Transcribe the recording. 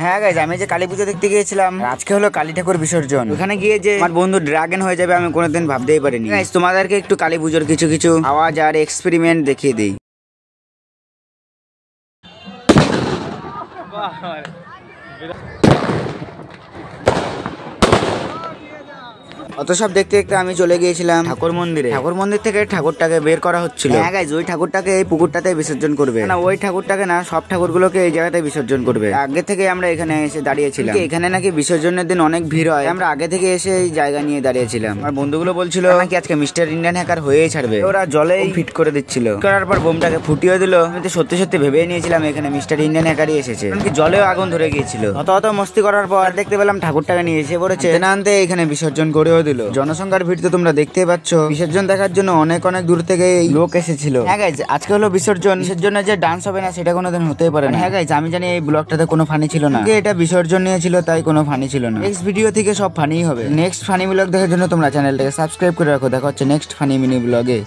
হ্যাঁ গাইজ, আমি যে কালী পুজো দেখতে গিয়েছিলাম, আজকে হলো কালী ঠাকুর বিসর্জন। ওখানে গিয়ে যে আমার বন্ধু ড্রাগন হয়ে যাবে আমি কোনোদিন ভাবতেই পারিনি। গাইজ, তোমাদেরকে একটু কালী পুজোর কিছু কিছু আওয়াজ আর এক্সপেরিমেন্ট দেখিয়ে দিই। অত সব দেখতে দেখতে আমি চলে গিয়েছিলাম ঠাকুর মন্দিরে। ঠাকুর মন্দির থেকে ঠাকুরটাকে বের করা হচ্ছিল। হ্যাঁ গাইজ, ওই ঠাকুরটাকে এই পুকুরটাতে বিসর্জন করবে না, ওই ঠাকুরটাকে না, সব ঠাকুরগুলোকে এই জায়গাতে বিসর্জন করবে। আগে থেকে আমরা এখানে এসে দাঁড়িয়েছিলাম, এখানে নাকি বিসর্জনের দিন অনেক ভিড় হয়। আমরা আগে থেকে এসে এই জায়গা নিয়ে দাঁড়িয়েছিলাম। আমার বন্ধুগুলো বলছিল নাকি আজকে মিস্টার ইন্ডিয়ান হ্যাকার হয়েই ছাড়বে। ওরা জলে ফিট করে দিচ্ছিল, করার পর বোমটাকে ফুটিয়ে দিল। আমি তো সত্যি সত্যি ভেবেই নিয়েছিলাম এখানে মিস্টার ইন্ডিয়ান হ্যাকারই এসেছে, এমনকি জলেও আগুন ধরে গিয়েছিল। অত মস্তি করার পর দেখতে পেলাম ঠাকুরটাকে নিয়ে এসে পড়েছে, আনতে এখানে বিসর্জন করেও দিল। জনসংখ্যার ভিড় তো তোমরা দেখতেই পাচ্ছ। বিসর্জন দেখার জন্য অনেক দূর থেকে লোক এসেছিল। হ্যাঁ গাইজ, আজকে হলো বিসর্জনে যে ডান্স হবে না সেটা কোনোদিন হতেই পারে না। হ্যাঁ গাইজ, আমি জানি এই ব্লগটাতে কোনো ফানি ছিল না, এটা বিসর্জন নিয়েছিল তাই কোনো ফানি ছিল না। নেক্সট ভিডিও থেকে সব ফানি হবে। নেক্সট ফানি ব্লগ দেখার জন্য তোমরা চ্যানেলটাকে সাবস্ক্রাইব করে রাখো। দেখা হচ্ছে নেক্সট ফানি মিনি ব্লগে।